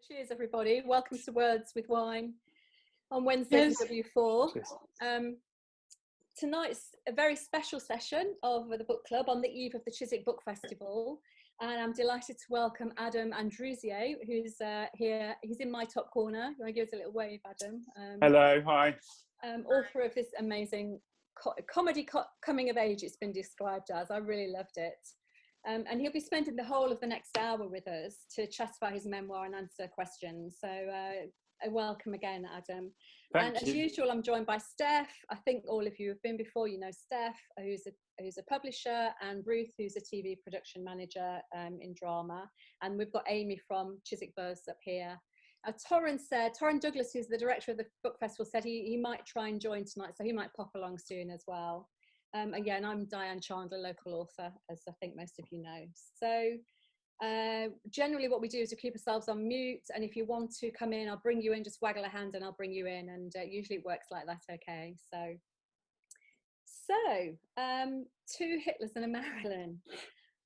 Cheers, everybody. Welcome to Words with Wine on Wednesday Yes. W4. Tonight's a very special session of the book club on the eve of the Chiswick Book Festival. And I'm delighted to welcome Adam Andrusier, who's here. He's in my top corner. You want to give us a little wave, Adam? Hello, hi. Author of this amazing comedy coming of age, it's been described as. I really loved it. And he'll be spending the whole of the next hour with us to chat about his memoir and answer questions. So welcome again, Adam. Thank and you. As usual, I'm joined by Steph. I think all of you have been before. You know Steph, who's a publisher, and Ruth, who's a TV production manager in drama. And we've got Amy from Chiswickbuzz up here. Torrin Douglas, who's the director of the book festival, said he might try and join tonight, so he might pop along soon as well. Again, I'm Diane Chandler, local author, as I think most of you know. So generally what we do is we keep ourselves on mute, and if you want to come in, I'll bring you in, just waggle a hand and I'll bring you in, and usually it works like that, okay? So two Hitlers and a Marilyn.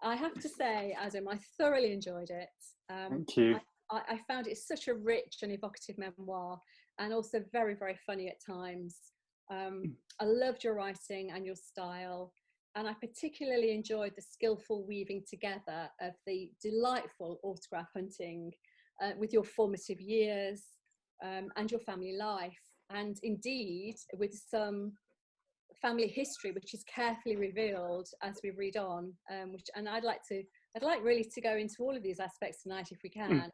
I have to say, Adam, I thoroughly enjoyed it. Thank you. I found it such a rich and evocative memoir, and also very, very funny at times. I loved your writing and your style, and I particularly enjoyed the skillful weaving together of the delightful autograph hunting with your formative years and your family life, and indeed with some family history which is carefully revealed as we read on. And I'd like really to go into all of these aspects tonight if we can.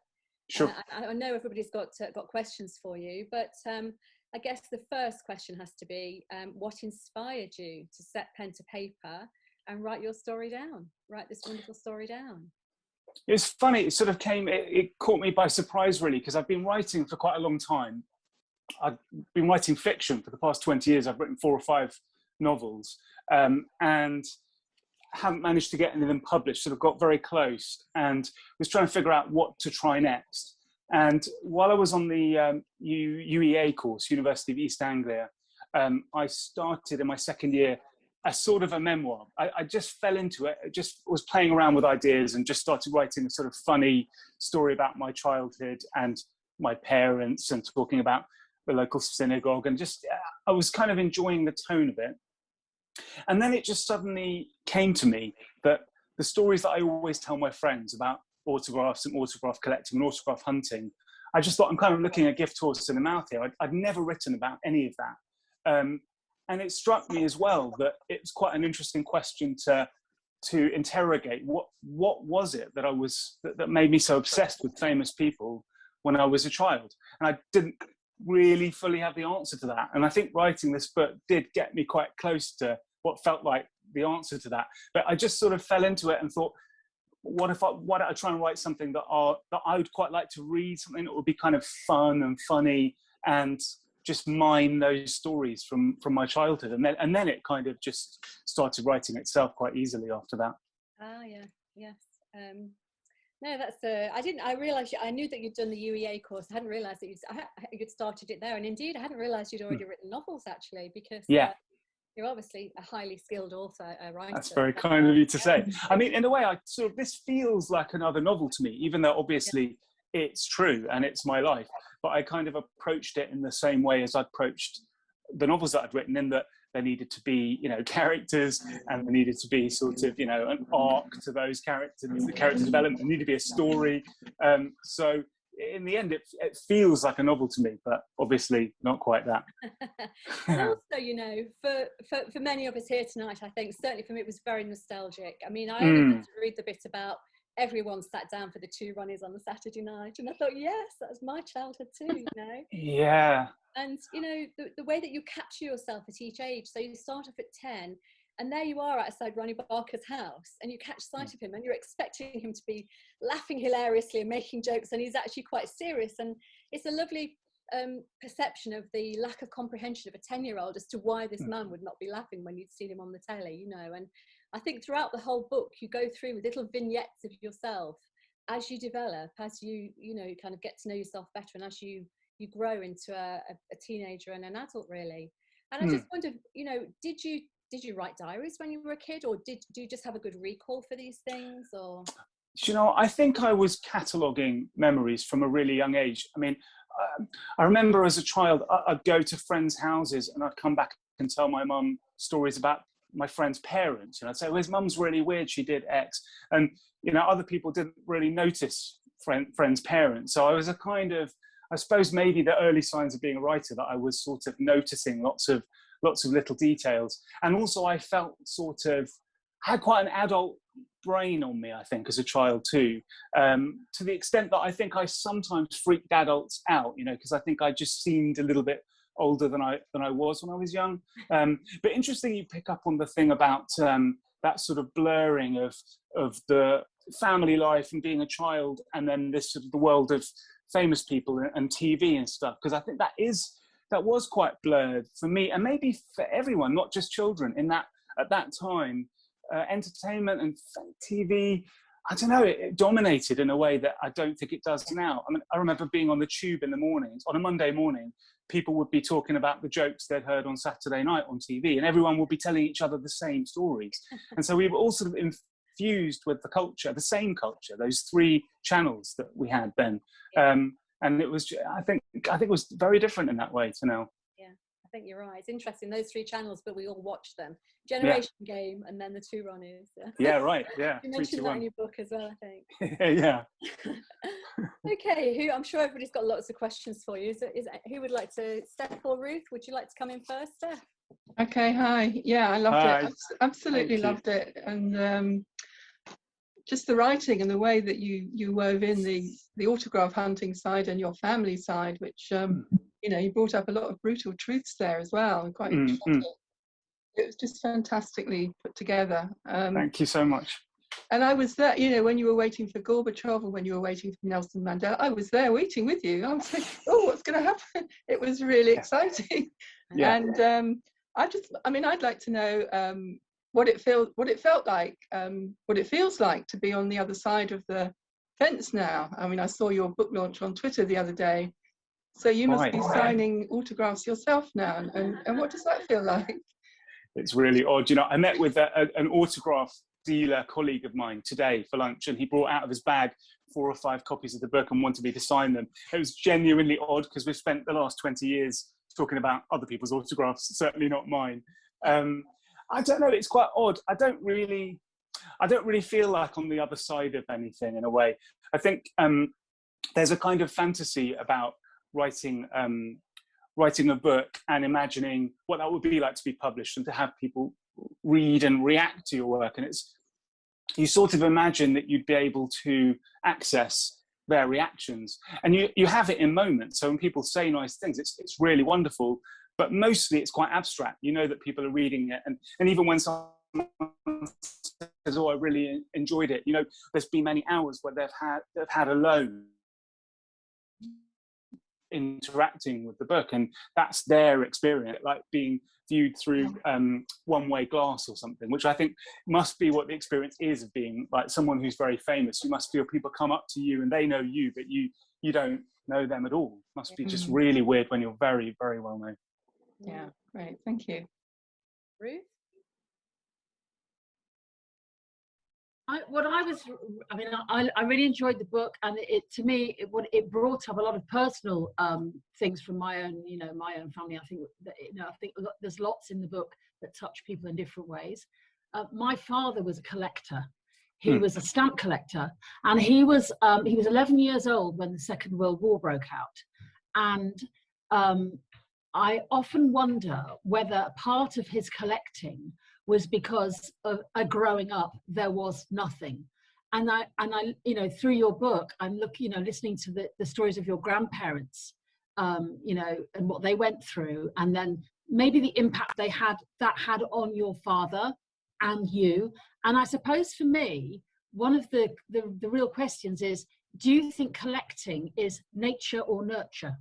Sure. I know everybody's got questions for you, but I guess the first question has to be, what inspired you to set pen to paper and write this wonderful story down? It's funny, it caught me by surprise, really, because I've been writing for quite a long time. I've been writing fiction for the past 20 years. I've written 4 or 5 novels, and haven't managed to get any of them published, sort of got very close and was trying to figure out what to try next. And while I was on the UEA course, University of East Anglia, I started in my second year a sort of a memoir. I just fell into it. I just was playing around with ideas and just started writing a sort of funny story about my childhood and my parents, and talking about the local synagogue, and just I was kind of enjoying the tone of it. And then it just suddenly came to me that the stories that I always tell my friends about autographs and autograph collecting and autograph hunting, I just thought, I'm kind of looking a gift horse in the mouth here. I'd never written about any of that. And it struck me as well that it's quite an interesting question to interrogate. What was it that made me so obsessed with famous people when I was a child? And I didn't really fully have the answer to that. And I think writing this book did get me quite close to what felt like the answer to that. But I just sort of fell into it and thought, why don't I try and write something that I would quite like to read, something that would be kind of fun and funny, and just mine those stories from my childhood. And then it kind of just started writing itself quite easily after that. Yeah, yes. No, I realised, I knew that you'd done the UEA course. I hadn't realised that you'd started it there. And indeed, I hadn't realised you'd already written novels, actually, because you're obviously a highly skilled author, writer. That's very kind of you to say. I mean, in a way, this feels like another novel to me, even though obviously it's true and it's my life. But I kind of approached it in the same way as I approached the novels that I'd written, in that there needed to be, characters, and there needed to be sort of, an arc to those characters, the character development. There needed to be a story. So in the end, it feels like a novel to me, but obviously not quite that. And also, for many of us here tonight, I think, certainly for me, it was very nostalgic. I mean, I only had to read the bit about everyone sat down for the 2 Ronnies on the Saturday night, and I thought, yes, that's my childhood too, Yeah. And the way that you capture yourself at each age. So you start off at 10, and there you are outside Ronnie Barker's house, and you catch sight of him, and you're expecting him to be laughing hilariously and making jokes, and he's actually quite serious. And it's a lovely perception of the lack of comprehension of a 10-year-old as to why this man would not be laughing when you'd seen him on the telly, And I think throughout the whole book, you go through with little vignettes of yourself as you develop, as you kind of get to know yourself better, and as you grow into a teenager and an adult, really. And I just wondered, did you write diaries when you were a kid, or do you just have a good recall for these things? Or You know, I think I was cataloguing memories from a really young age. I mean, I remember as a child, I'd go to friends' houses and I'd come back and tell my mum stories about my friends' parents. And I'd say, well, his mum's really weird, she did X. And, you know, other people didn't really notice friends' parents. So I was a kind of, I suppose maybe the early signs of being a writer, that I was sort of noticing lots of little details. And also I felt sort of, had quite an adult brain on me, I think, as a child too, to the extent that I think I sometimes freaked adults out, you know, because I think I just seemed a little bit older than I was when I was young. But interesting, you pick up on the thing about that sort of blurring of the family life and being a child, and then this sort of the world of famous people and TV and stuff, because I think that was quite blurred for me, and maybe for everyone, not just children, in that at that time. Entertainment and TV, I don't know, it dominated in a way that I don't think it does now. I mean, I remember being on the tube in the mornings, on a Monday morning, people would be talking about the jokes they'd heard on Saturday night on TV, and everyone would be telling each other the same stories. And so we were all sort of infused with the culture, the same culture, those three channels that we had then. And it was, I think it was very different in that way to now. I think you're right. It's interesting, those three channels, but we all watched them. Generation Game, and then the two Ronnies. Yeah, right. Yeah. You mentioned that in your book as well, I think. Yeah. Okay, I'm sure everybody's got lots of questions for you. So who would like to, Steph or Ruth? Would you like to come in first, Steph? Okay, hi. Yeah, I loved it. Absolutely loved it. And just the writing and the way that you wove in the autograph hunting side and your family side, which you know, you brought up a lot of brutal truths there as well. Quite interesting. It was just fantastically put together. Thank you so much. And I was there, you know, when you were waiting for Gorbachev or when you were waiting for Nelson Mandela, I was there waiting with you. I was like, oh, what's going to happen? It was really exciting. Yeah. And I'd like to know what it felt like, what it feels like to be on the other side of the fence now. I mean, I saw your book launch on Twitter the other day. So you must be signing autographs yourself now. And what does that feel like? It's really odd. You know, I met with an autograph dealer colleague of mine today for lunch, and he brought out of his bag 4 or 5 copies of the book and wanted me to sign them. It was genuinely odd because we've spent the last 20 years talking about other people's autographs, certainly not mine. I don't know, it's quite odd. I don't really feel like on the other side of anything in a way. I think there's a kind of fantasy about writing a book and imagining what that would be like to be published and to have people read and react to your work. And you sort of imagine that you'd be able to access their reactions, and you have it in moments. So when people say nice things, it's really wonderful, but mostly it's quite abstract. You know that people are reading it, and even when someone says, oh, I really enjoyed it, you know, there's been many hours where they've had alone interacting with the book, and that's their experience, like being viewed through one-way glass or something, which I think must be what the experience is of being like someone who's very famous. You must feel people come up to you and they know you, but you don't know them at all. Must be just really weird when you're very, very well known. Yeah, great, thank you. Ruth? I really enjoyed the book, and it brought up a lot of personal things from my own family. I think there's lots in the book that touch people in different ways. My father was a collector. He was a stamp collector, and he was 11 years old when the Second World War broke out. And I often wonder whether part of his collecting was because of growing up there was nothing, and I through your book I'm listening to the stories of your grandparents, and what they went through, and then maybe the impact that had on your father and you. And I suppose for me, one of the real questions is, do you think collecting is nature or nurture?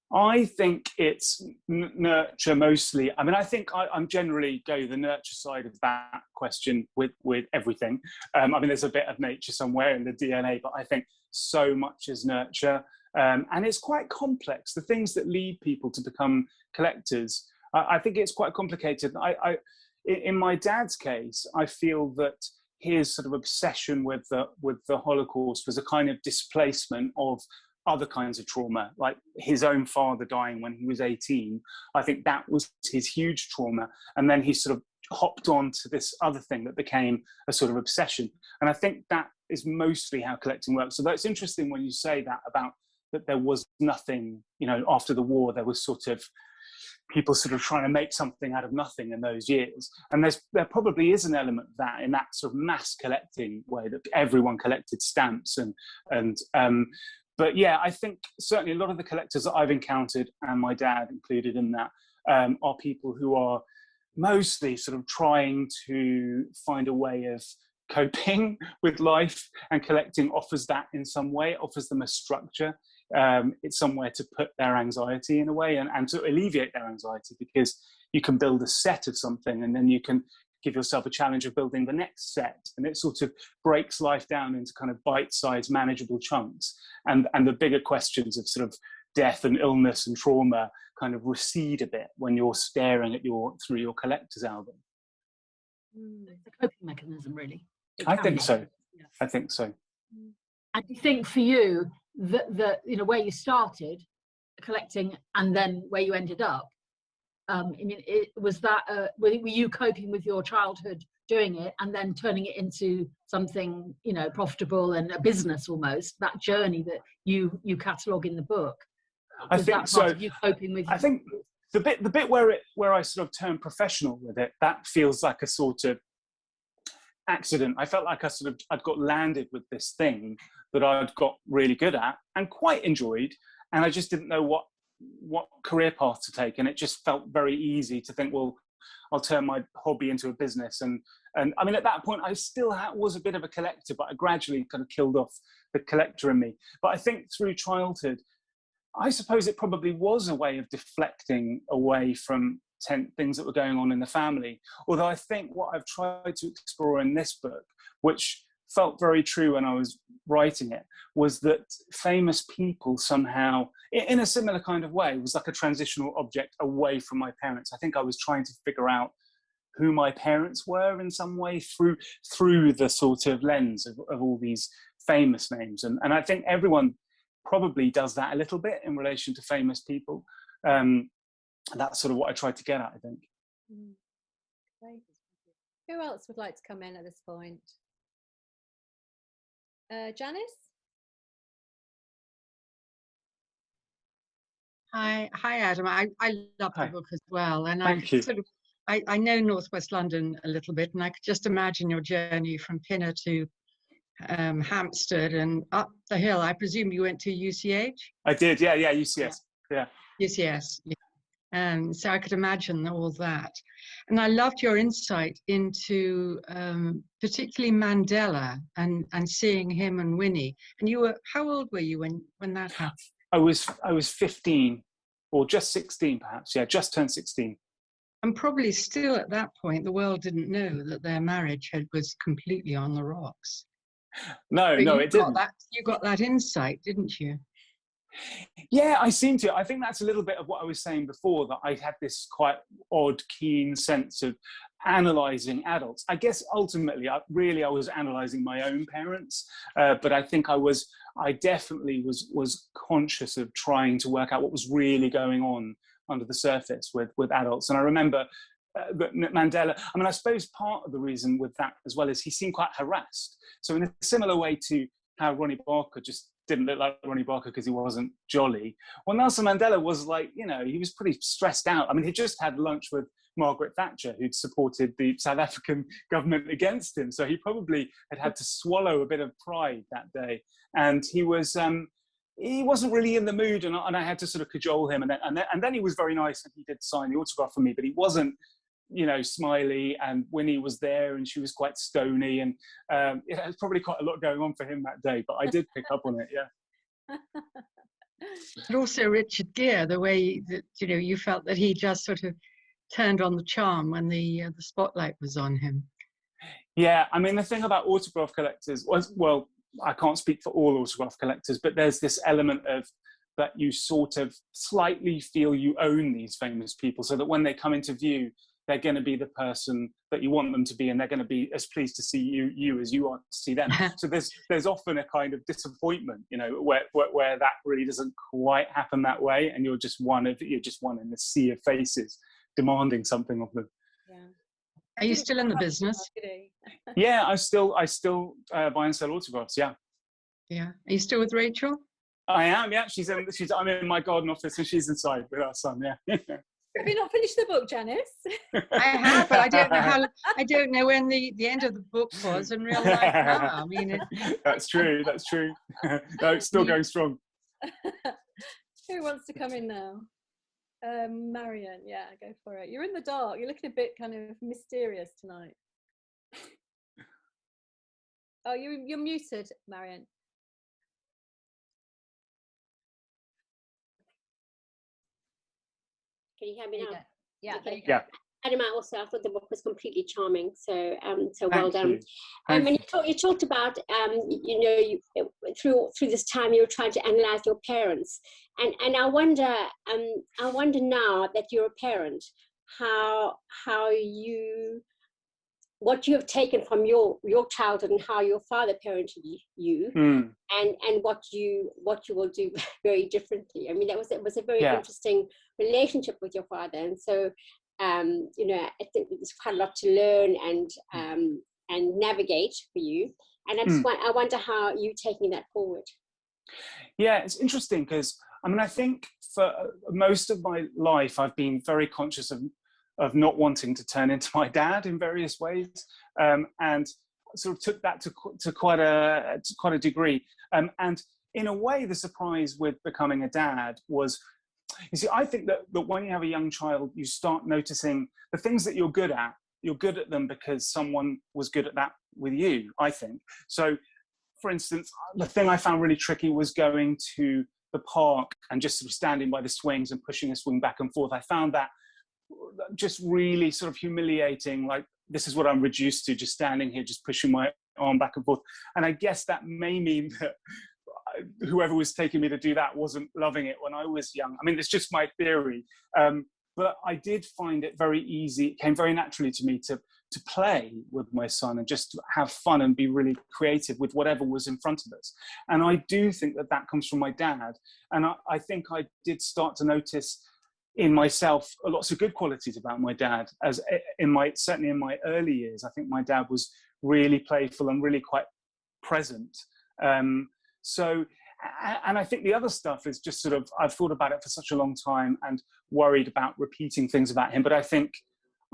I think it's nurture mostly. I mean, I think I'm generally go the nurture side of that question with everything. I mean, there's a bit of nature somewhere in the DNA, but I think so much is nurture. And it's quite complex. The things that lead people to become collectors, I think it's quite complicated. In my dad's case, I feel that his sort of obsession with the Holocaust was a kind of displacement of other kinds of trauma, like his own father dying when he was 18. I think that was his huge trauma. And then he sort of hopped on to this other thing that became a sort of obsession. And I think that is mostly how collecting works. So that's interesting when you say that, about that there was nothing, you know, after the war, there was sort of people sort of trying to make something out of nothing in those years. And there probably is an element of that in that sort of mass collecting way, that everyone collected stamps but yeah, I think certainly a lot of the collectors that I've encountered, and my dad included in that, are people who are mostly sort of trying to find a way of coping with life, and collecting offers that in some way. It offers them a structure. It's somewhere to put their anxiety in a way, and to alleviate their anxiety, because you can build a set of something and then you can give yourself a challenge of building the next set, and it sort of breaks life down into kind of bite-sized manageable chunks, and the bigger questions of sort of death and illness and trauma kind of recede a bit when you're staring at through your collector's album. It's a coping mechanism, really. I think so. Yeah. I think so. And do you think for you that you know, where you started collecting and then where you ended up, I mean, was that were you coping with your childhood doing it and then turning it into something, you know, profitable and a business almost? That journey that you catalogue in the book. I think that so. Part of you coping with? I think the bit where I sort of turned professional with it, that feels like a sort of accident. I felt like I'd got landed with this thing that I'd got really good at and quite enjoyed, and I just didn't know what career path to take, and it just felt very easy to think, well, I'll turn my hobby into a business. And I mean, at that point I still was a bit of a collector, but I gradually kind of killed off the collector in me. But I think through childhood, I suppose it probably was a way of deflecting away from things that were going on in the family. Although I think what I've tried to explore in this book, which felt very true when I was writing it, was that famous people somehow, in a similar kind of way, was like a transitional object away from my parents. I think I was trying to figure out who my parents were in some way through the sort of lens of all these famous names. And I think everyone probably does that a little bit in relation to famous people. That's sort of what I tried to get at, I think. Great. Who else would like to come in at this point? Janice? Hi, Adam. I love the book as well, and Thank you. I know Northwest London a little bit, and I could just imagine your journey from Pinner to Hampstead and up the hill. I presume you went to UCH? I did, yeah, UCS, yeah. UCS, yeah. So I could imagine all that. And I loved your insight into particularly Mandela and seeing him and Winnie. And how old were you when that happened? I was 15 or just 16 perhaps, yeah, just turned 16. And probably still at that point, the world didn't know that their marriage was completely on the rocks. No, it didn't. You got that insight, didn't you? Yeah, I seem to. I think that's a little bit of what I was saying before, that I had this quite odd, keen sense of analysing adults. I guess ultimately, I was analysing my own parents, but I think I definitely was conscious of trying to work out what was really going on under the surface with adults. And I remember Mandela, I mean, I suppose part of the reason with that as well is he seemed quite harassed. So in a similar way to how Ronnie Barker just didn't look like Ronnie Barker because he wasn't jolly, well, Nelson Mandela was like, you know, he was pretty stressed out. I mean, he just had lunch with Margaret Thatcher, who'd supported the South African government against him. So he probably had to swallow a bit of pride that day. And he wasn't really in the mood, and I had to sort of cajole him. And then he was very nice, and he did sign the autograph for me, but he wasn't, you know, smiley. And Winnie was there, and she was quite stony, and it was probably quite a lot going on for him that day. But I did pick up on it, yeah. But also Richard Gere, the way that, you know, you felt that he just sort of turned on the charm when the spotlight was on him. Yeah, I mean, the thing about autograph collectors was, well, I can't speak for all autograph collectors, but there's this element of that you sort of slightly feel you own these famous people, so that when they come into view, they're going to be the person that you want them to be, and they're going to be as pleased to see you as you are to see them. So there's often a kind of disappointment, you know, where that really doesn't quite happen that way, and you're just one in a sea of faces demanding something of them. Yeah. Are you still in the business? Yeah, I still buy and sell autographs. Yeah. Yeah. Are you still with Rachel? I am. Yeah, I'm in my garden office and she's inside with our son. Yeah. Have you not finished the book, Janice? I have, but I don't know when the end of the book was in real life now. I mean, that's true. No, it's still going strong. Who wants to come in now? Marion, yeah, go for it. You're in the dark. You're looking a bit kind of mysterious tonight. Oh, you're muted, Marion. Can you hear me now? Yeah, okay. there you go. Yeah. Adam, I thought the book was completely charming. So well done. And you talked about through this time you were trying to analyze your parents, and I wonder now that you're a parent, what you have taken from your childhood and how your father parented you, and what you will do very differently. I mean, it was a very interesting relationship with your father, and so I think there's quite a lot to learn and navigate for you. And I wonder how you're taking that forward. Yeah, it's interesting because I think for most of my life I've been very conscious of not wanting to turn into my dad in various ways, and sort of took that to quite a degree. And in a way, the surprise with becoming a dad was, you see, I think that when you have a young child, you start noticing the things that you're good at. You're good at them because someone was good at that with you, I think. So, for instance, the thing I found really tricky was going to the park and just sort of standing by the swings and pushing a swing back and forth. I found that just really sort of humiliating. Like, this is what I'm reduced to, just standing here, just pushing my arm back and forth. And I guess that may mean that whoever was taking me to do that wasn't loving it when I was young. I mean, it's just my theory. But I did find it very easy. It came very naturally to me to play with my son and just have fun and be really creative with whatever was in front of us. And I do think that comes from my dad. And I think I did start to notice in myself lots of good qualities about my dad. As certainly in my early years, I think my dad was really playful and really quite present. And I think the other stuff is just sort of, I've thought about it for such a long time and worried about repeating things about him, but I think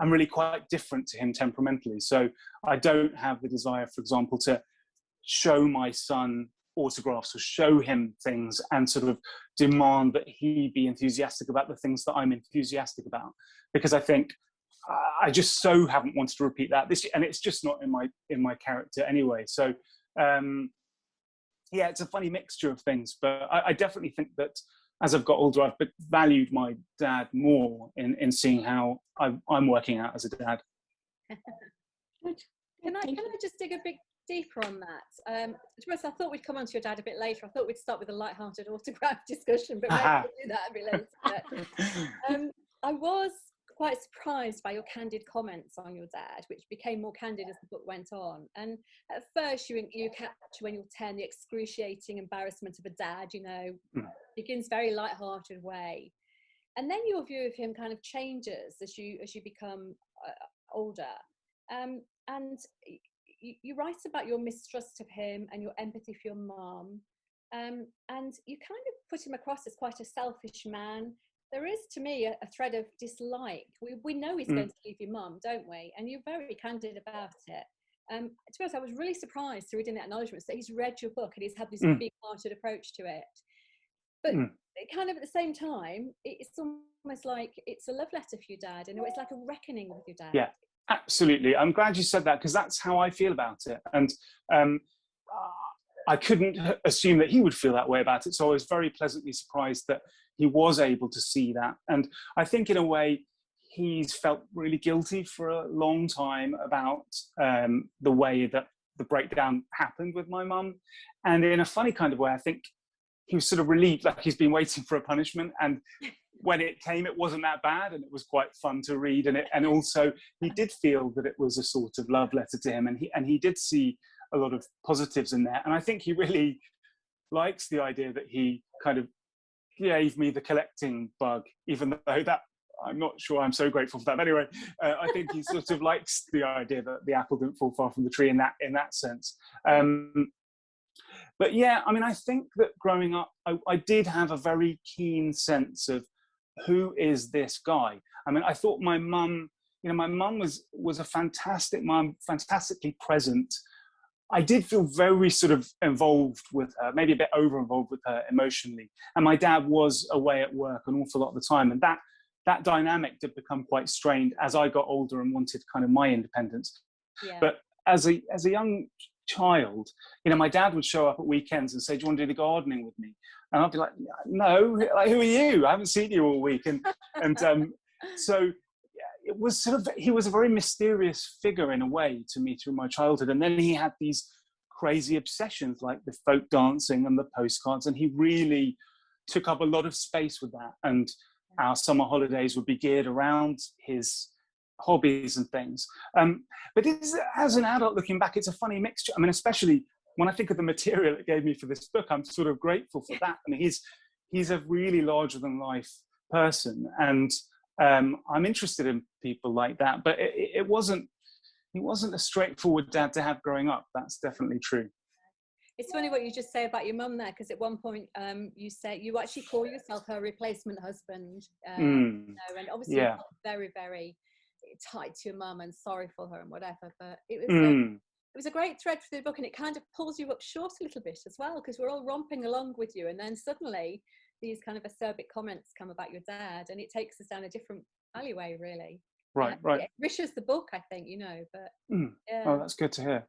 I'm really quite different to him temperamentally. So I don't have the desire, for example, to show my son autographs or show him things and sort of demand that he be enthusiastic about the things that I'm enthusiastic about, because I think I just so haven't wanted to repeat that this year, and it's just not in my character anyway. So yeah, it's a funny mixture of things, but I definitely think that as I've got older, I've valued my dad more in seeing how I'm working out as a dad. Can I just dig a bit deeper on that? To be honest, I thought we'd come on to your dad a bit later. I thought we'd start with a light-hearted autograph discussion, but maybe we'll do that a bit later. I was quite surprised by your candid comments on your dad, which became more candid as the book went on. And at first you capture when you're 10 the excruciating embarrassment of a dad, begins very light-hearted way, and then your view of him kind of changes as you become older, and you write about your mistrust of him and your empathy for your mum, and you kind of put him across as quite a selfish man. There is, to me, a thread of dislike. We know he's going to leave your mum, don't we? And you're very candid about it. To be honest, I was really surprised to read in the acknowledgements that he's read your book and he's had this big-hearted approach to it. But kind of at the same time, it's almost like it's a love letter for your dad, and it's like a reckoning with your dad. Yeah, absolutely. I'm glad you said that, because that's how I feel about it. And I couldn't assume that he would feel that way about it. So I was very pleasantly surprised that he was able to see that. And I think in a way, he's felt really guilty for a long time about the way that the breakdown happened with my mum. And in a funny kind of way, I think he was sort of relieved, like he's been waiting for a punishment. And when it came, it wasn't that bad, and it was quite fun to read. And also he did feel that it was a sort of love letter to him, and he did see a lot of positives in there. And I think he really likes the idea that he kind of gave me the collecting bug, even though that I'm not sure I'm so grateful for that. But anyway, I think he sort of likes the idea that the apple didn't fall far from the tree in that sense. But yeah, I mean, I think that growing up, I did have a very keen sense of who is this guy. I mean, I thought my mum, my mum was a fantastic mum, fantastically present. I did feel very sort of involved with her, maybe a bit over involved with her emotionally. And my dad was away at work an awful lot of the time. And that dynamic did become quite strained as I got older and wanted kind of my independence. Yeah. But as a young child, my dad would show up at weekends and say, "Do you want to do the gardening with me?" And I'd be like, "No, like, who are you? I haven't seen you all week." And so it was sort of, he was a very mysterious figure in a way to me through my childhood. And then he had these crazy obsessions like the folk dancing and the postcards, and he really took up a lot of space with that. And our summer holidays would be geared around his hobbies and things. But as an adult looking back, it's a funny mixture. I mean, especially when I think of the material it gave me for this book, I'm sort of grateful for that. I mean, he's a really larger than life person, and I'm interested in people like that. But he wasn't a straightforward dad to have growing up. That's definitely true. It's funny what you just say about your mum there, because at one point you say you actually call yourself her replacement husband, and obviously you're very, very tight to your mum and sorry for her and whatever. But it was a great thread through the book, and it kind of pulls you up short a little bit as well, because we're all romping along with you, and then suddenly these kind of acerbic comments come about your dad, and it takes us down a different alleyway, really. Right. It enriches the book, I think, but yeah. Oh, that's good to hear.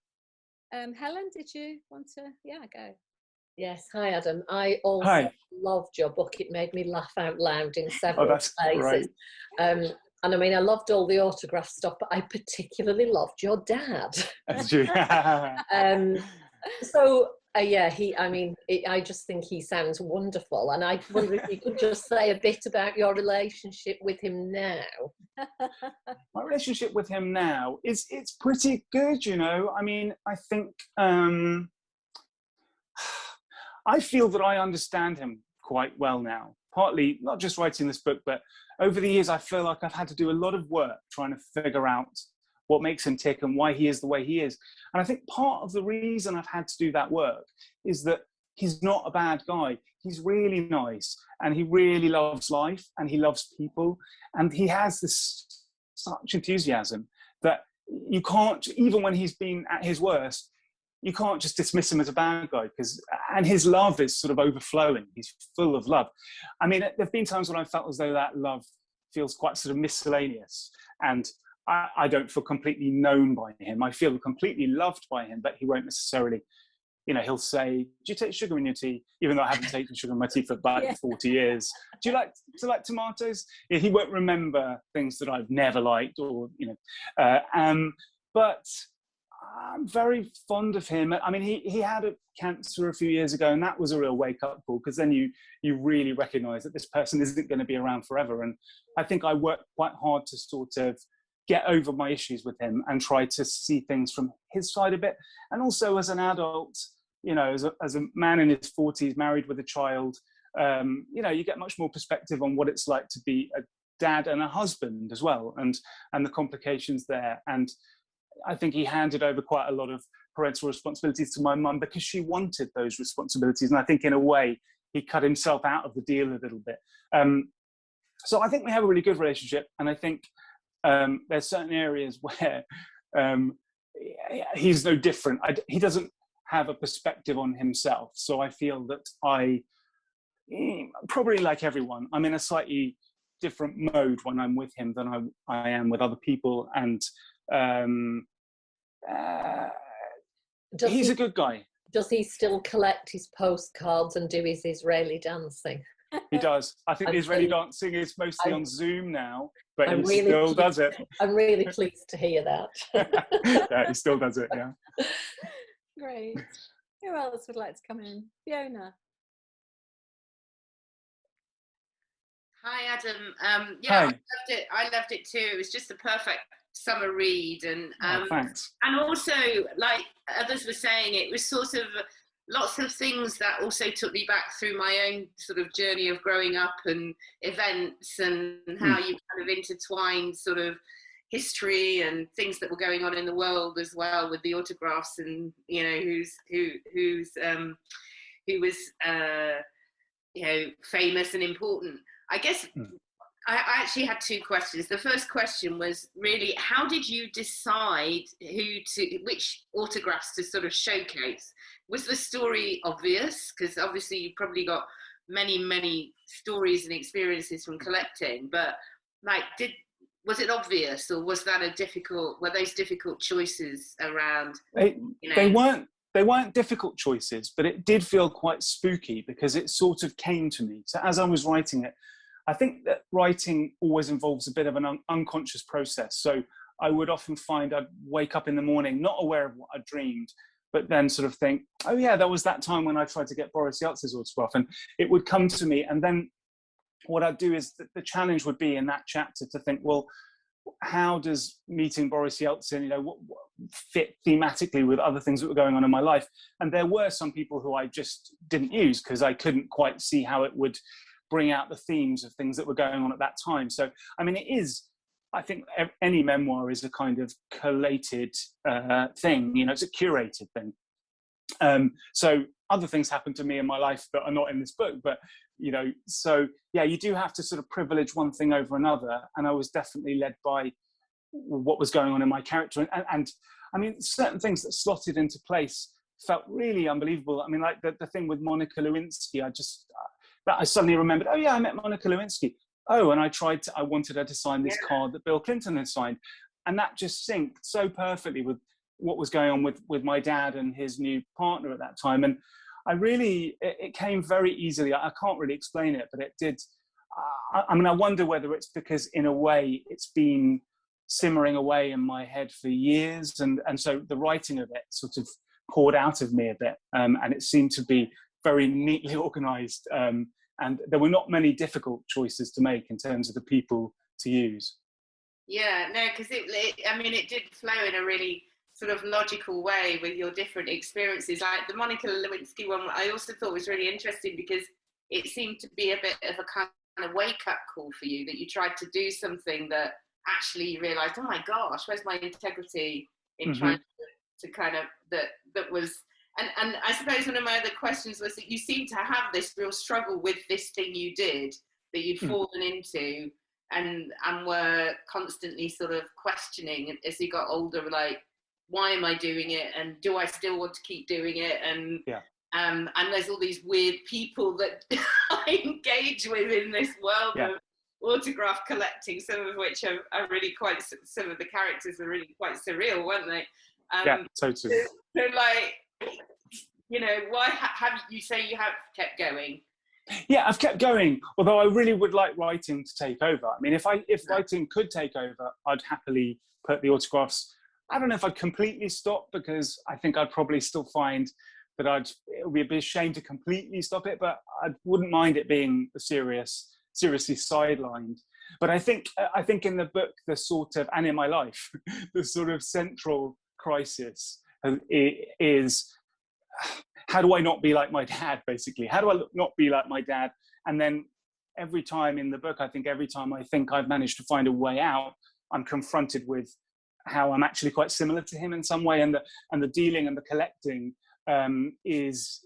Helen, did you want to go? Yes, hi Adam. I also loved your book. It made me laugh out loud in several places. Great. And I mean, I loved all the autograph stuff, but I particularly loved your dad. That's true. I just think he sounds wonderful. And I wonder if you could just say a bit about your relationship with him now. My relationship with him now it's pretty good, I mean, I think I feel that I understand him quite well now, partly not just writing this book, but over the years I feel like I've had to do a lot of work trying to figure out what makes him tick and why he is the way he is. And I think part of the reason I've had to do that work is that he's not a bad guy. He's really nice, and he really loves life, and he loves people, and he has such enthusiasm that you can't, even when he's been at his worst, you can't just dismiss him as a bad guy, and his love is sort of overflowing. He's full of love. I mean, there've been times when I felt as though that love feels quite sort of miscellaneous, and I don't feel completely known by him. I feel completely loved by him, but he won't necessarily, he'll say, "Do you take sugar in your tea?" Even though I haven't taken sugar in my tea for about 40 years. "Do you like tomatoes?" Yeah, he won't remember things that I've never liked, or, but I'm very fond of him. I mean, he had a cancer a few years ago, and that was a real wake-up call, because then you really recognise that this person isn't going to be around forever. And I think I worked quite hard to sort of get over my issues with him and try to see things from his side a bit. And also as an adult, as a man in his 40s, married with a child, you get much more perspective on what it's like to be a dad and a husband as well, and the complications there. And I think he handed over quite a lot of parental responsibilities to my mum because she wanted those responsibilities. And I think in a way, he cut himself out of the deal a little bit. So I think we have a really good relationship. And I think there's certain areas where he's no different. He doesn't have a perspective on himself. So I feel that probably like everyone, I'm in a slightly different mode when I'm with him than I am with other people. And he's a good guy. Does he still collect his postcards and do his Israeli dancing? He does. I think the Israeli dancing is mostly on Zoom now, but he still does it. I'm really pleased to hear that. Yeah, he still does it, yeah. Great. Who else would like to come in? Fiona. Hi, Adam. Hi. I loved it. I loved it too. It was just the perfect summer read, and thanks. and also, like others were saying, it was sort of lots of things that also took me back through my own sort of journey of growing up and events, and how you kind of intertwined sort of history and things that were going on in the world as well with the autographs, and you know who was you know, famous and important. I guess I actually had two questions. The first question was really, how did you decide which autographs to sort of showcase? Was the story obvious? Because obviously you probably got many stories and experiences from collecting, but like, was it obvious, or was that were those difficult choices around? They weren't difficult choices, but it did feel quite spooky because it sort of came to me. So as I was writing it, I think that writing always involves a bit of an unconscious process. So I would often find I'd wake up in the morning not aware of what I dreamed, but then sort of think, oh yeah, that was that time when I tried to get Boris Yeltsin's autograph, and it would come to me. And then what I'd do is the challenge would be in that chapter to think, well, how does meeting Boris Yeltsin, you know, what fit thematically with other things that were going on in my life? And there were some people who I just didn't use because I couldn't quite see how it would bring out the themes of things that were going on at that time. So, I mean, it is, I think any memoir is a kind of collated thing, you know, it's a curated thing. So other things happen to me in my life that are not in this book, but, you know, so yeah, you do have to sort of privilege one thing over another. And I was definitely led by what was going on in my character. And I mean, certain things that slotted into place felt really unbelievable. I mean, like the thing with Monica Lewinsky, I suddenly remembered, oh yeah, I met Monica Lewinsky. Oh, and I wanted her to sign this card that Bill Clinton had signed. And that just synced so perfectly with what was going on with my dad and his new partner at that time. And it came very easily. I can't really explain it, but it did. I mean, I wonder whether it's because in a way it's been simmering away in my head for years. And so the writing of it sort of poured out of me a bit. And it seemed to be very neatly organized. And there were not many difficult choices to make in terms of the people to use. Yeah, no, because it did flow in a really sort of logical way with your different experiences. Like the Monica Lewinsky one, I also thought was really interesting because it seemed to be a bit of a kind of wake-up call for you, that you tried to do something that actually you realised, oh my gosh, where's my integrity in trying to kind of, that was, and I suppose one of my other questions was that you seem to have this real struggle with this thing you did, that you'd fallen into, and were constantly sort of questioning as you got older, like, why am I doing it, and do I still want to keep doing it? And and there's all these weird people that I engage with in this world of autograph collecting, some of which are really quite, some of the characters are really quite surreal, weren't they? Totally. So like, you know, why have you say you have kept going? Yeah, I've kept going, although I really would like writing to take over. I mean, if writing could take over, I'd happily put the autographs. I don't know if I'd completely stop, because I think I'd probably still find that it would be a bit ashamed to completely stop it, but I wouldn't mind it being seriously sidelined. But I think in the book, the sort of, and in my life, the sort of central crisis is, how do I not be like my dad, basically? How do I not be like my dad? And then every time in the book, I think I've managed to find a way out, I'm confronted with how I'm actually quite similar to him in some way, and the dealing and the collecting is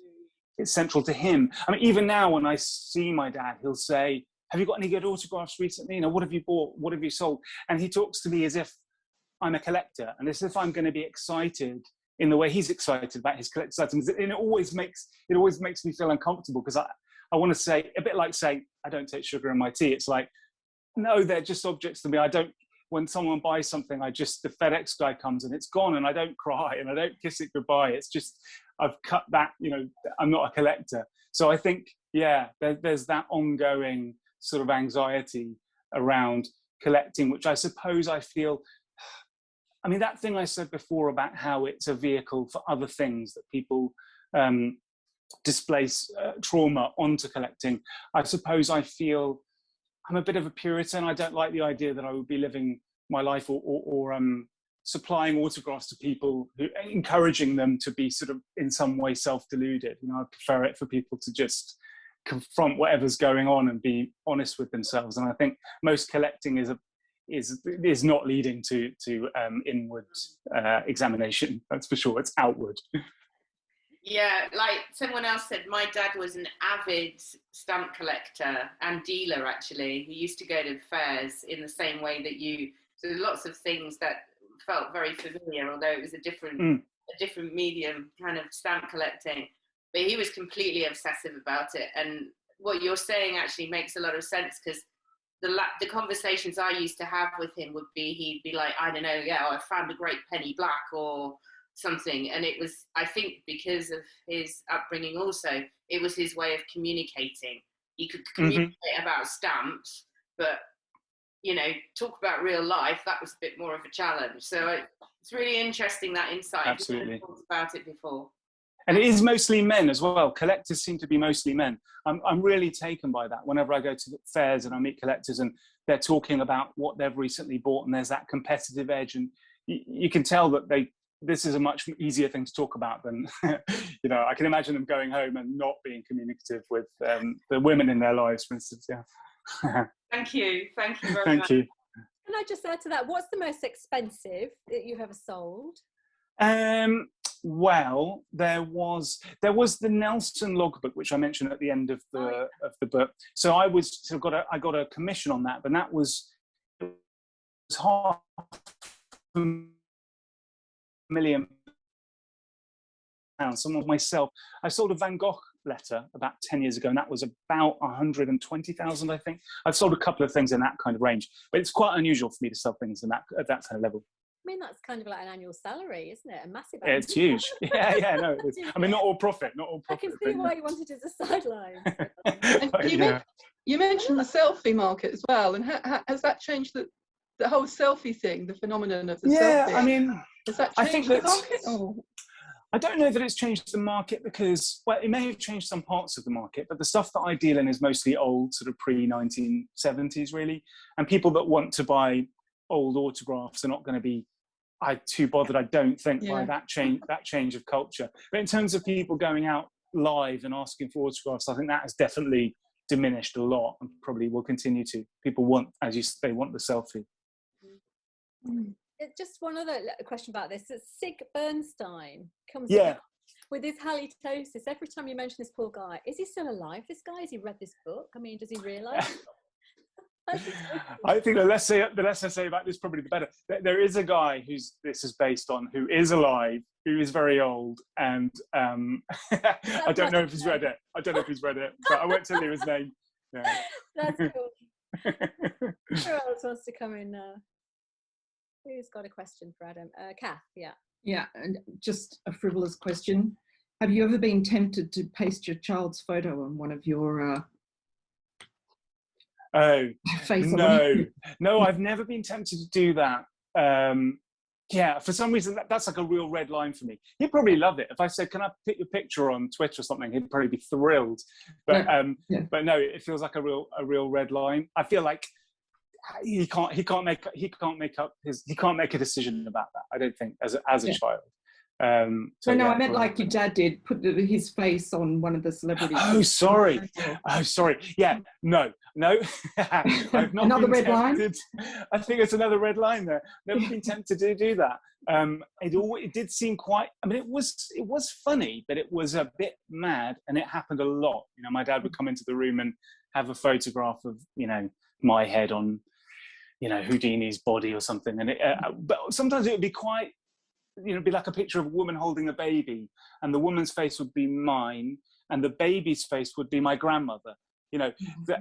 central to him. I mean, even now when I see my dad, he'll say, have you got any good autographs recently? You know, what have you bought? What have you sold? And he talks to me as if I'm a collector, and as if I'm going to be excited in the way he's excited about his collector's items. And it always makes me feel uncomfortable, because I want to say, a bit like saying, I don't take sugar in my tea. It's like, no, they're just objects to me. When someone buys something, the FedEx guy comes and it's gone, and I don't cry and I don't kiss it goodbye. It's just, I've cut that, you know, I'm not a collector. So I think, there's that ongoing sort of anxiety around collecting, which I suppose I feel, I mean, that thing I said before about how it's a vehicle for other things, that people displace trauma onto collecting. I suppose I feel I'm a bit of a Puritan. I don't like the idea that I would be living my life or supplying autographs to people, encouraging them to be sort of in some way self-deluded. You know, I prefer it for people to just confront whatever's going on and be honest with themselves. And I think most collecting is not leading to inward examination. That's for sure. It's outward. Yeah, like someone else said, my dad was an avid stamp collector and dealer, actually. He used to go to fairs in the same way that you. So there's lots of things that felt very familiar, although it was a different medium, kind of stamp collecting. But he was completely obsessive about it. And what you're saying actually makes a lot of sense, because the conversations I used to have with him would be, he'd be like, I don't know, yeah, I found a great penny black or something. And it was, I think, because of his upbringing also, it was his way of communicating. He could communicate about stamps, but, you know, talk about real life, that was a bit more of a challenge. So it's really interesting, that insight. Absolutely. I've talked about it before. And it is mostly men as well. Collectors seem to be mostly men. I'm really taken by that. Whenever I go to the fairs and I meet collectors and they're talking about what they've recently bought, and there's that competitive edge, and you can tell that this is a much easier thing to talk about than, you know, I can imagine them going home and not being communicative with the women in their lives, for instance. Yeah. Thank you very much. Thank you. Can I just add to that? What's the most expensive that you've ever sold? Well, there was the Nelson logbook, which I mentioned at the end of the book. So I got a commission on that, but that was £500,000. Some of myself. I sold a Van Gogh letter about 10 years ago, and that was about 120,000, I think. I've sold a couple of things in that kind of range, but it's quite unusual for me to sell things at that kind of level. I mean, that's kind of like an annual salary, isn't it? A massive. Yeah, it's huge. Yeah, no, it is. I mean, not all profit. I can see why you wanted it as a sideline. And you mentioned the selfie market as well, and has that changed the whole selfie thing, the phenomenon of the selfie? I mean, has that changed the market? Oh. I don't know that it's changed the market, because, well, it may have changed some parts of the market, but the stuff that I deal in is mostly old, sort of pre-1970s, really. And people that want to buy old autographs are not going to be too bothered, I don't think, by that change of culture. But in terms of people going out live and asking for autographs, I think that has definitely diminished a lot, and probably will continue to. People want, as you say, they want the selfie. Just one other question about this. Sig Bernstein comes with his halitosis. Every time you mention this poor guy, is he still alive, this guy? Has he read this book? I mean, does he realise? I think the less I say about this, probably the better. There is a guy this is based on, who is alive, who is very old, and I don't know if he's read it. But I won't tell you his name. Yeah. That's cool. Who else wants to come in now? Who's got a question for Adam? Kath, yeah. Yeah, and just a frivolous question. Have you ever been tempted to paste your child's photo on one of your face? No, I've never been tempted to do that. For some reason, that's like a real red line for me. He'd probably love it. If I said, can I put your picture on Twitter or something, he'd probably be thrilled. But but no, it feels like a real red line. I feel like he can't make a decision about that, I don't think, as a child. I meant like your dad did, put his face on one of the celebrities. Oh, sorry. Yeah, no. I've not another been red line. I think it's another red line there. Never been tempted to do that. It did seem quite. I mean, it was funny, but it was a bit mad, and it happened a lot. You know, my dad would come into the room and have a photograph of, you know, my head on, you know, Houdini's body or something, and but sometimes it would be quite. You know, it'd be like a picture of a woman holding a baby, and the woman's face would be mine, and the baby's face would be my grandmother. You know,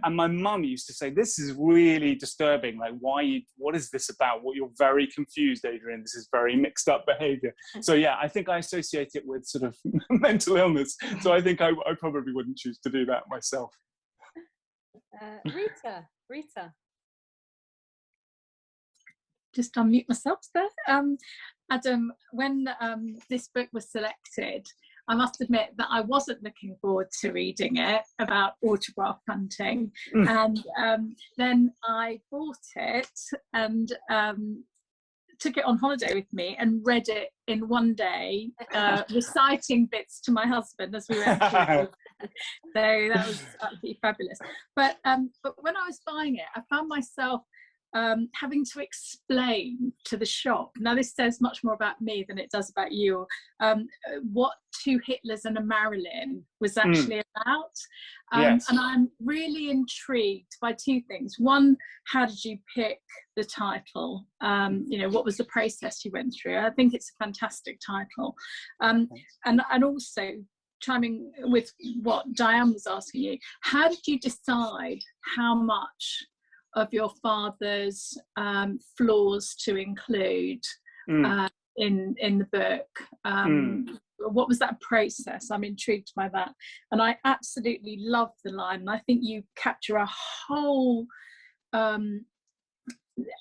and my mum used to say, "This is really disturbing. Like, what is this about? What, you're very confused, Adrian. This is very mixed up behaviour." So yeah, I think I associate it with sort of mental illness. So I think I probably wouldn't choose to do that myself. Rita. Just unmute myself there. Adam, when this book was selected, I must admit that I wasn't looking forward to reading it, about autograph hunting. And then I bought it and took it on holiday with me and read it in one day, reciting bits to my husband as we went through. So that was absolutely fabulous. But when I was buying it, I found myself having to explain to the shop. Now this says much more about me than it does about you. What Two Hitlers and a Marilyn was actually about. And I'm really intrigued by two things. One, how did you pick the title? What was the process you went through? I think it's a fantastic title. And also, chiming with what Diane was asking you, how did you decide how much of your father's flaws to include in the book? What was that process? I'm intrigued by that, and I absolutely love the line, and I think you capture a whole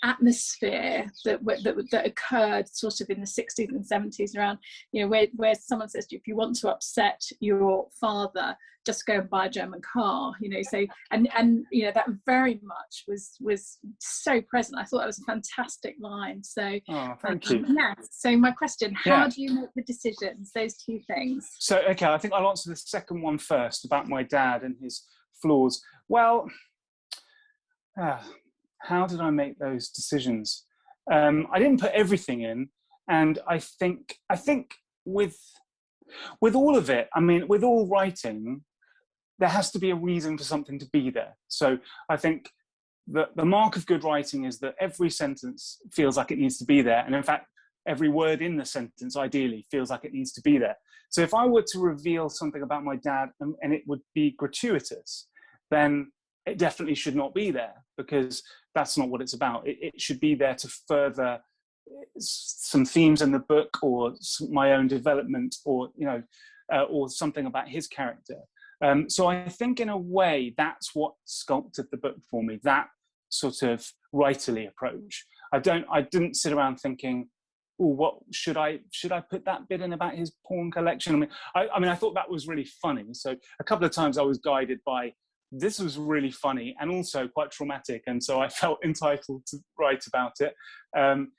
atmosphere that occurred sort of in the 60s and 70s around, where someone says to you, if you want to upset your father, just go and buy a German car, so and that very much was so present. I thought that was a fantastic line. So thank you. So my question, how do you make the decisions, those two things? So okay, I think I'll answer the second one first, about my dad and his flaws. Well, how did I make those decisions? I didn't put everything in, and I think with all of it, I mean, with all writing, there has to be a reason for something to be there. So I think the mark of good writing is that every sentence feels like it needs to be there, and in fact, every word in the sentence ideally feels like it needs to be there. So if I were to reveal something about my dad and it would be gratuitous, then it definitely should not be there, because that's not what it's about. It should be there to further some themes in the book, or my own development, or or something about his character. So I think in a way that's what sculpted the book for me, that sort of writerly approach. I didn't sit around thinking, oh, what should I put that bit in about his porn collection? I mean, I thought that was really funny. So a couple of times I was guided by, this was really funny and also quite traumatic, and so I felt entitled to write about it. And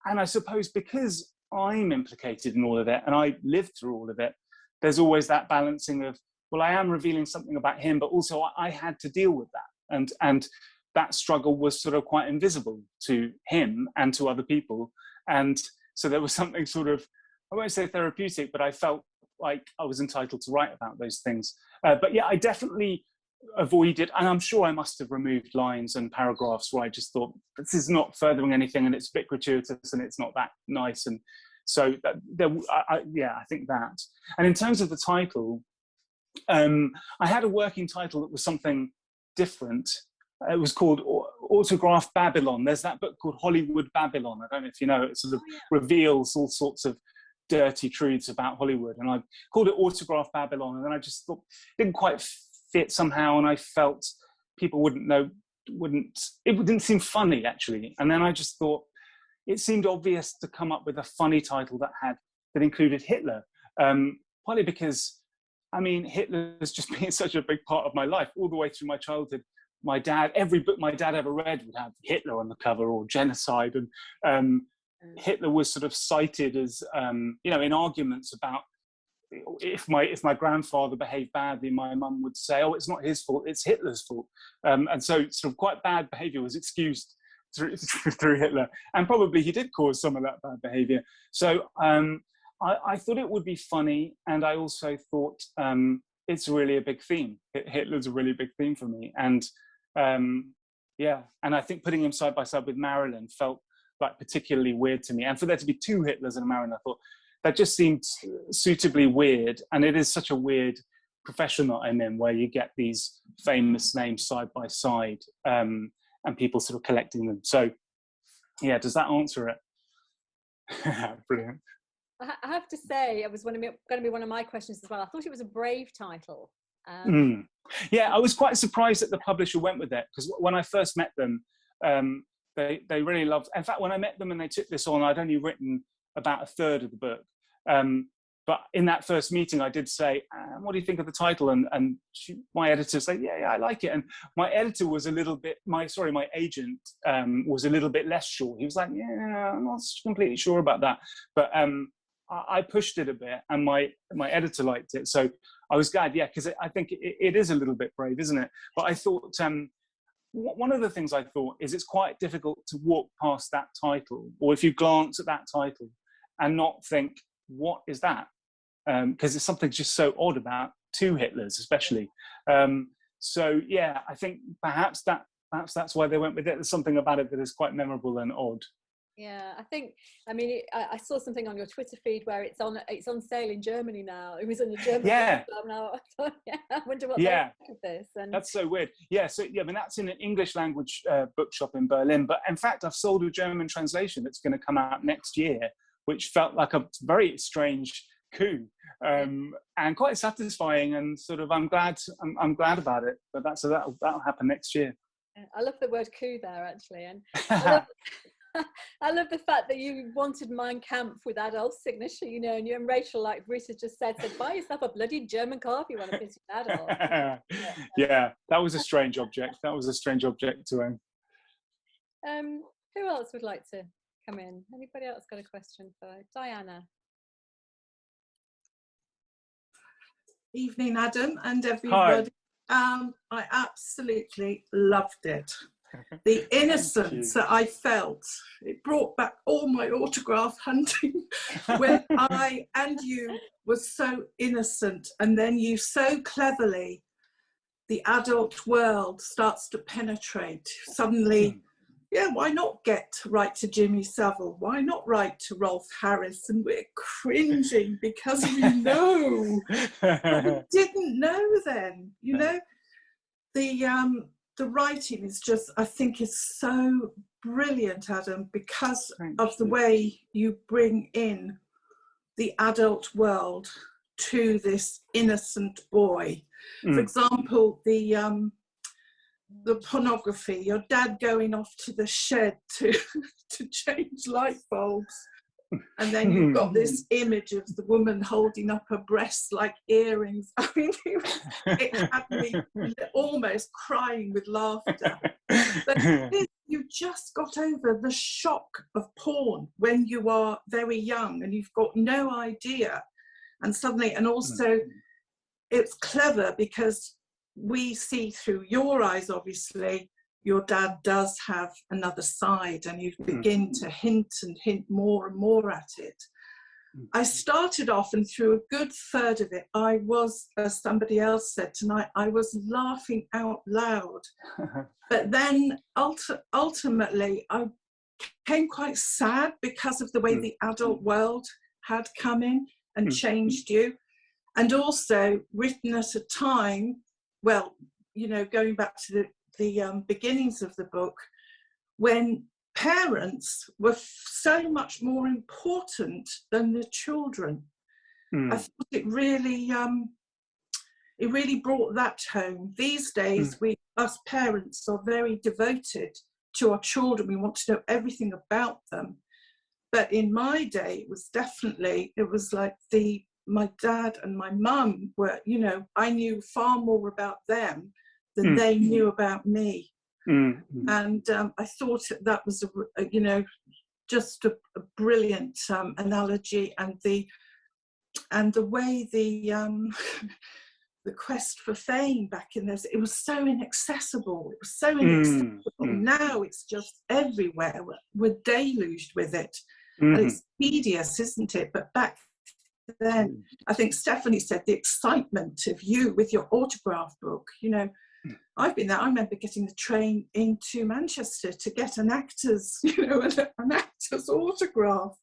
I suppose because I'm implicated in all of it and I lived through all of it, there's always that balancing of, well, I am revealing something about him, but also I had to deal with that, and that struggle was sort of quite invisible to him and to other people, and so there was something sort of, I won't say therapeutic, but I felt like I was entitled to write about those things. But yeah, I definitely avoided, and I'm sure I must have removed lines and paragraphs where I just thought, this is not furthering anything, and it's a bit gratuitous, and it's not that nice. And so I think that. And in terms of the title, I had a working title that was something different. It was called Autograph Babylon. There's that book called Hollywood Babylon. I don't know if you know, it sort of reveals all sorts of dirty truths about Hollywood. And I called it Autograph Babylon. And then I just thought it didn't quite fit somehow. And I felt people wouldn't know, it didn't seem funny actually. And then I just thought it seemed obvious to come up with a funny title that included Hitler. Partly because, I mean, Hitler's just been such a big part of my life all the way through my childhood. My dad, every book my dad ever read would have Hitler on the cover, or genocide. And Hitler was sort of cited as, in arguments about, if my grandfather behaved badly, my mum would say, oh, it's not his fault, it's Hitler's fault. And so sort of quite bad behavior was excused through Hitler. And probably he did cause some of that bad behavior. So I thought it would be funny. And I also thought it's really a big theme. Hitler's a really big theme for me. And and I think putting him side by side with Marilyn felt like particularly weird to me. And for there to be two Hitlers and a Marilyn, I thought that just seemed suitably weird. And it is such a weird profession that I'm in, where you get these famous names side by side, and people sort of collecting them. So yeah, does that answer it? Brilliant. I have to say, it was going to be one of my questions as well. I thought it was a brave title. Yeah, I was quite surprised that the publisher went with it, because when I first met them, they really loved. In fact, when I met them and they took this on, I'd only written about a third of the book, but in that first meeting, I did say, what do you think of the title? And my editor said, yeah, I like it. And my editor was a little bit, my agent was a little bit less sure. He was like, yeah, I'm not completely sure about that. But I pushed it a bit, and my editor liked it. So I was glad, yeah, because I think it is a little bit brave, isn't it? But I thought, one of the things I thought is it's quite difficult to walk past that title, or if you glance at that title and not think, what is that? Because it's something just so odd about two Hitlers, especially. So yeah, I think perhaps that's why they went with it. There's something about it that is quite memorable and odd. Yeah, I mean, I saw something on your Twitter feed where it's on sale in Germany now. It was in the German book club now. I thought, I wonder what they think of this. And that's so weird. Yeah, so yeah, I mean, that's in an English language bookshop in Berlin. But in fact, I've sold a German translation that's going to come out next year, which felt like a very strange coup, and quite satisfying. And sort of, I'm glad about it. But that'll happen next year. I love the word coup there, actually, and I love the fact that you wanted Mein Kampf with Adolf's signature, you know, and you and Rachel, like Rita just said, buy yourself a bloody German car if you want to piss with Adolf. Yeah, that was a strange object. That was a strange object to own. Who else would like to come in? Anybody else got a question for Diana? Evening, Adam and everybody. Hi. I absolutely loved it. The innocence that I felt, it brought back all my autograph hunting when I and you were so innocent, and then you so cleverly, the adult world starts to penetrate. Suddenly, yeah, why not write to Jimmy Savile? Why not write to Rolf Harris? And we're cringing because we know. But we didn't know then, you know. The writing is just, I think, is so brilliant, Adam, because of the way you bring in the adult world to this innocent boy. For example, the pornography, your dad going off to the shed to change light bulbs. And then you've got this image of the woman holding up her breasts like earrings. I mean, it had me almost crying with laughter. But you just got over the shock of porn when you are very young and you've got no idea. And suddenly, and also it's clever because we see through your eyes, obviously, your dad does have another side, and you begin to hint more and more at it. I started off, and through a good third of it, I was, as somebody else said tonight, I was laughing out loud. But then ultimately, I became quite sad because of the way the adult world had come in and changed you. And also written at a time, well, you know, going back to the beginnings of the book, when parents were so much more important than the children. I thought it really brought that home. These days, us parents are very devoted to our children. We want to know everything about them. But in my day, it was like my dad and my mum were, you know, I knew far more about them than they knew about me. And I thought that was, you know, just a brilliant analogy, and the way the quest for fame back in this, it was so inaccessible. It was so inaccessible. Now it's just everywhere. We're deluged with it. And it's tedious, isn't it? But back then, I think Stephanie said the excitement of you with your autograph book, you know, I've been there. I remember getting the train into Manchester to get an actor's, you know, an actor's autograph.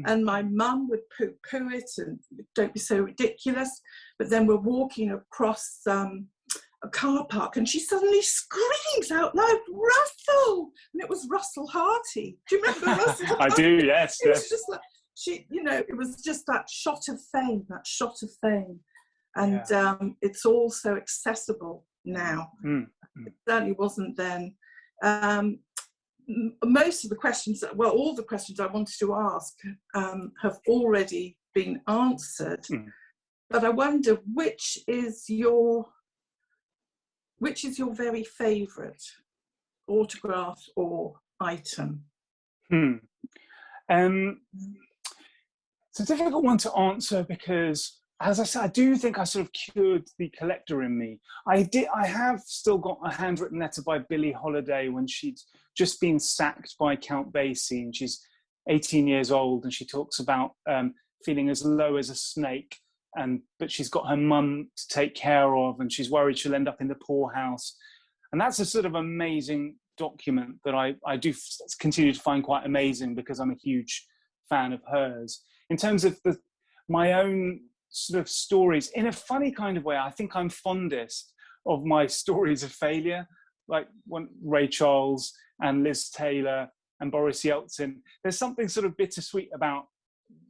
And my mum would poo-poo it and don't be so ridiculous. But then we're walking across a car park and she suddenly screams out loud, Russell! And it was Russell Harty. Do you remember Russell Harty? I do, yes. It was just like, you know, it was just that shot of fame. And it's all so accessible now. It certainly wasn't then. Most of the questions, well, all the questions I wanted to ask have already been answered. But I wonder which is your very favourite autograph or item? It's a difficult one to answer because, as I said, I do think I sort of cured the collector in me. I have still got a handwritten letter by Billie Holiday when she'd just been sacked by Count Basie, and she's 18 years old, and she talks about feeling as low as a snake, but she's got her mum to take care of, and she's worried she'll end up in the poorhouse. And that's a sort of amazing document that I do continue to find quite amazing because I'm a huge fan of hers. In terms of my own sort of stories, in a funny kind of way, I think I'm fondest of my stories of failure, like Ray Charles and Liz Taylor and Boris Yeltsin. There's something sort of bittersweet about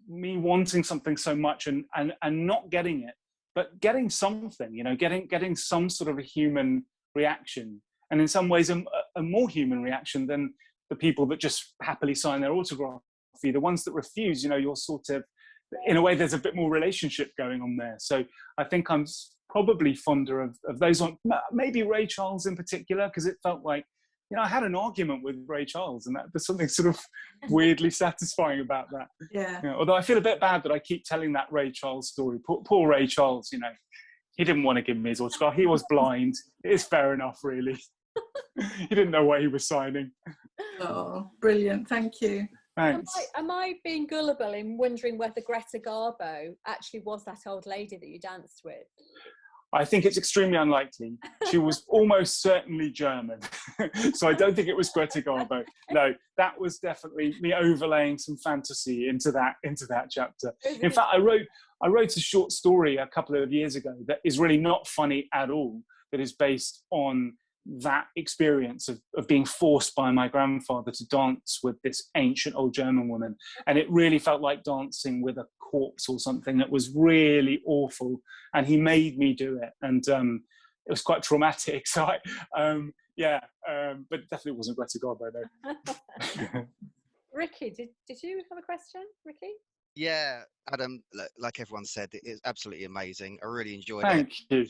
me wanting something so much and not getting it, but getting something, getting some sort of a human reaction, and in some ways a more human reaction than the people that just happily sign their autograph. The ones that refuse, you're sort of, in a way, there's a bit more relationship going on there. So I think I'm probably fonder of those on, maybe Ray Charles in particular, because it felt like, I had an argument with Ray Charles, and there's something sort of weirdly satisfying about that. Yeah. Although I feel a bit bad that I keep telling that Ray Charles story. Poor Ray Charles, he didn't want to give me his autograph. He was blind. It's fair enough, really. He didn't know what he was signing. Oh, brilliant. Thank you. Thanks. Am I being gullible in wondering whether Greta Garbo actually was that old lady that you danced with? I think it's extremely unlikely. She was almost certainly German. So I don't think it was Greta Garbo. No, that was definitely me overlaying some fantasy into that chapter. In fact, I wrote a short story a couple of years ago that is really not funny at all, that is based on that experience of being forced by my grandfather to dance with this ancient old German woman. And it really felt like dancing with a corpse or something. It was really awful. And he made me do it. And it was quite traumatic. So but definitely wasn't Greta Garbo, though. Ricky, did you have a question, Ricky? Yeah, Adam, like everyone said, it is absolutely amazing. I really enjoyed it. Thank you.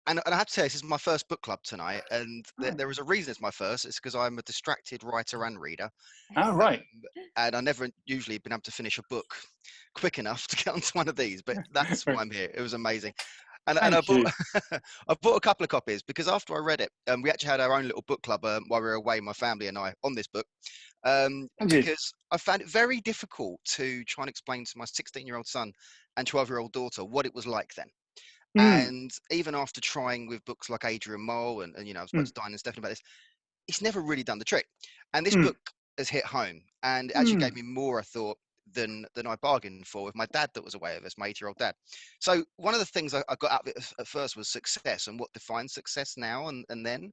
And I have to say, this is my first book club tonight, and there is a reason it's my first. It's because I'm a distracted writer and reader. Oh, right. And I never usually been able to finish a book quick enough to get onto one of these, but that's why I'm here. It was amazing. And I bought a couple of copies because after I read it, we actually had our own little book club while we were away, my family and I, on this book. Because I found it very difficult to try and explain to my 16-year-old son and 12-year-old daughter what it was like then. And even after trying with books like Adrian Mole and I was about to Diane and Stephanie about this, it's never really done the trick. And this book has hit home, and it actually gave me more, I thought, than I bargained for with my dad that was away with us, my 8-year-old dad. So one of the things I got out of it at first was success, and what defines success now and then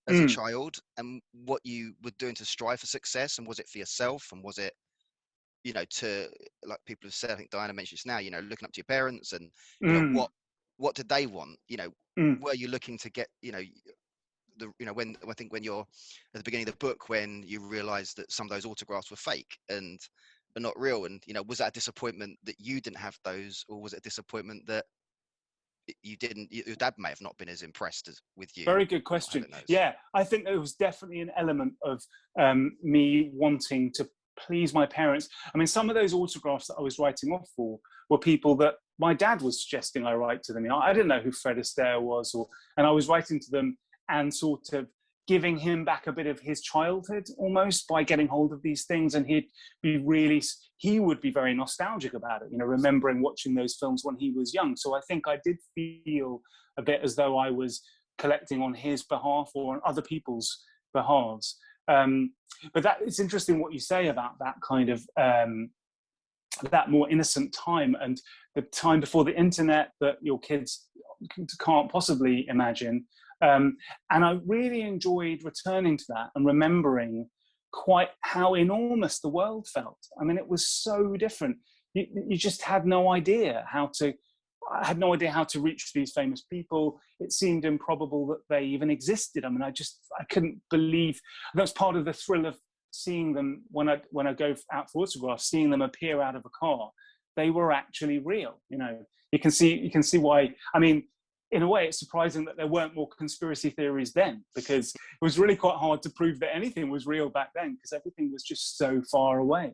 as a child, and what you were doing to strive for success, and was it for yourself, and was it, to, like people have said, I think Diana mentioned this now, looking up to your parents, and what did they want? Were you looking to get, when I think when you're at the beginning of the book, when you realize that some of those autographs were fake and are not real, and was that a disappointment that you didn't have those, or was it a disappointment that your dad may have not been as impressed as with you? Very good question. Yeah, I think there was definitely an element of me wanting to please my parents. I mean, some of those autographs that I was writing off for were people that my dad was suggesting I write to them. I didn't know who Fred Astaire was, and I was writing to them and sort of giving him back a bit of his childhood almost by getting hold of these things. And he would be very nostalgic about it, remembering watching those films when he was young. So I think I did feel a bit as though I was collecting on his behalf or on other people's behalves. But it's interesting what you say about that kind of that more innocent time and the time before the internet that your kids can't possibly imagine. And I really enjoyed returning to that and remembering quite how enormous the world felt. I mean, it was so different. You just had no idea how to. I had no idea how to reach these famous people. It seemed improbable that they even existed. I mean, I couldn't believe. That's part of the thrill of seeing them when I go out for autographs, seeing them appear out of a car. they were actually real. You know, you can see why. I mean, in a way, it's surprising that there weren't more conspiracy theories then, because it was really quite hard to prove that anything was real back then, because everything was just so far away.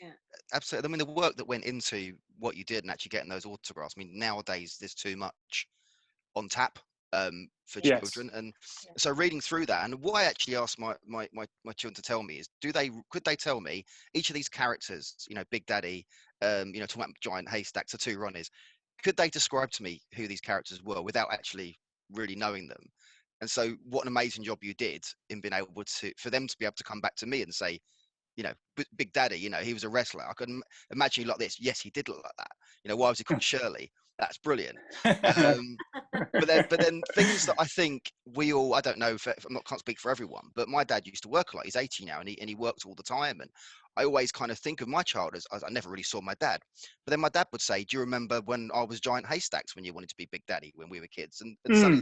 Yeah, absolutely. I mean, the work that went into what you did and actually getting those autographs. I mean, nowadays there's too much on tap for children, and so reading through that, and what I actually asked my children to tell me is, could they tell me each of these characters, you know, Big Daddy, you know, talking about giant haystacks, the two Ronnies, could they describe to me who these characters were without actually really knowing them? And so what an amazing job you did in being able to, for them to be able to come back to me and say, you know, Big Daddy, you know, he was a wrestler. I couldn't imagine you like this. Yes, he did look like that. You know, why was he called Shirley? That's brilliant. But then things that I think we all, I don't know, can't speak for everyone, but my dad used to work a lot. He's 80 now, and he works all the time. And I always kind of think of my childhood as I never really saw my dad. But then my dad would say, do you remember when I was giant haystacks when you wanted to be Big Daddy when we were kids? And suddenly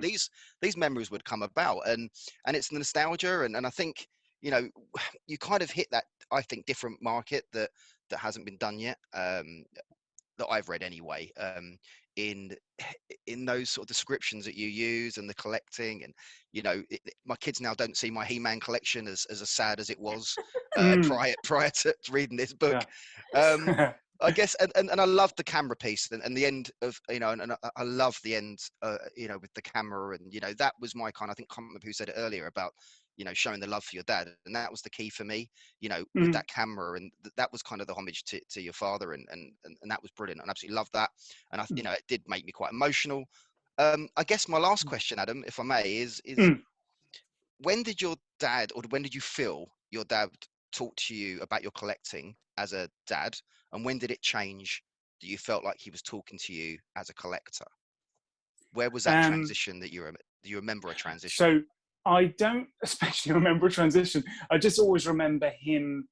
these memories would come about, and it's nostalgia. And I think, you know, you kind of hit that, I think, different market that hasn't been done yet, that I've read anyway, in those sort of descriptions that you use and the collecting. And, you know, my kids now don't see my He-Man collection as sad as it was prior to reading this book. I guess, and I love the camera piece and the end of, you know, and I love the end, you know, with the camera. And, you know, that was my kind of, I think, comment who said it earlier about, you know, showing the love for your dad. And that was the key for me, you know, with that camera. And that was kind of the homage to your father. And that was brilliant. I absolutely loved that. And I, you know, it did make me quite emotional. I guess my last question, Adam, if I may, is when did your dad, or when did you feel your dad talk to you about your collecting as a dad? And when did it change that you felt like he was talking to you as a collector? Where was that transition that do you remember a transition? So I don't especially remember a transition. I just always remember him.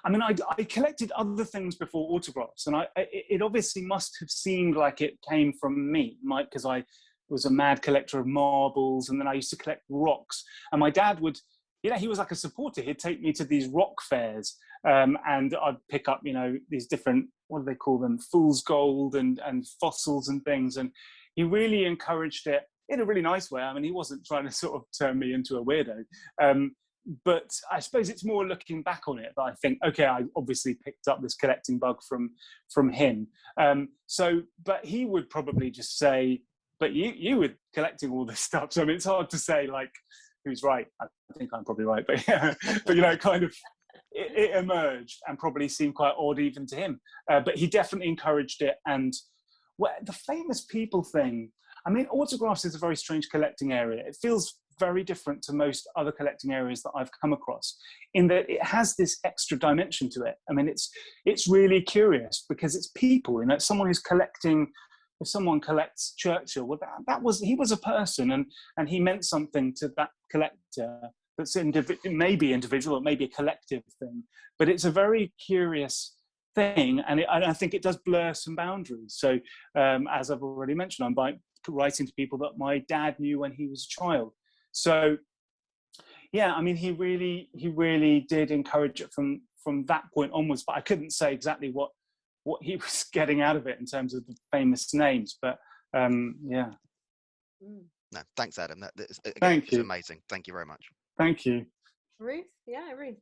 I mean, I collected other things before autographs, and it obviously must have seemed like it came from me, because I was a mad collector of marbles, and then I used to collect rocks. And my dad would, you know, he was like a supporter. He'd take me to these rock fairs, and I'd pick up, you know, these different, what do they call them, fool's gold and fossils and things. And he really encouraged it in a really nice way. I mean, he wasn't trying to sort of turn me into a weirdo. But I suppose it's more looking back on it that I think, okay, I obviously picked up this collecting bug from him. But he would probably just say, but you were collecting all this stuff. So I mean, it's hard to say, like, who's right. I think I'm probably right, but yeah, but, you know, kind of, it emerged and probably seemed quite odd even to him. But he definitely encouraged it. And the famous people thing, I mean, autographs is a very strange collecting area. It feels very different to most other collecting areas that I've come across, in that it has this extra dimension to it. I mean, it's really curious because it's people, you know, someone who's collecting. If someone collects Churchill, well, he was a person, and he meant something to that collector. That's maybe individual, it may be a collective thing, but it's a very curious thing, and I think it does blur some boundaries. So, as I've already mentioned, I'm writing to people that my dad knew when he was a child. So, yeah, I mean, he really did encourage it from that point onwards. But I couldn't say exactly what he was getting out of it in terms of the famous names. But yeah. No, thanks, Adam. Thank you. Amazing. Thank you very much. Thank you. Ruth? Yeah, Ruth.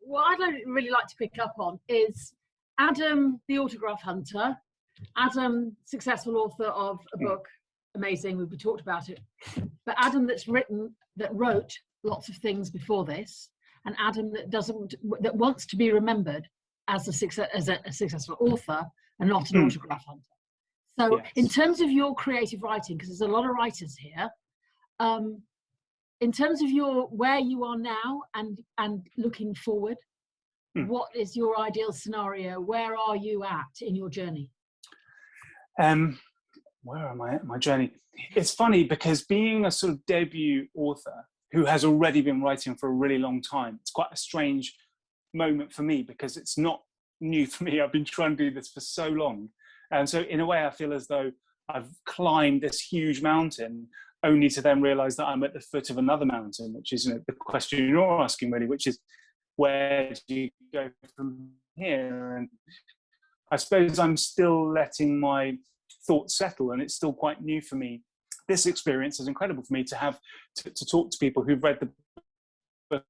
What I'd really like to pick up on is Adam, the autograph hunter. Adam, successful author of a book, amazing, we talked about it. But Adam that wrote lots of things before this, and Adam that wants to be remembered as a successful author and not an autograph hunter. So in terms of your creative writing, because there's a lot of writers here, in terms of where you are now and looking forward, what is your ideal scenario? Where are you at in your journey? Where am I at in my journey? It's funny because being a sort of debut author who has already been writing for a really long time, it's quite a strange moment for me because it's not new for me. I've been trying to do this for so long. And so in a way, I feel as though I've climbed this huge mountain only to then realize that I'm at the foot of another mountain, which is, you know, the question you're asking really, which is where do you go from here? And I suppose I'm still letting my thoughts settle, and it's still quite new for me. This experience is incredible for me to have to talk to people who've read the book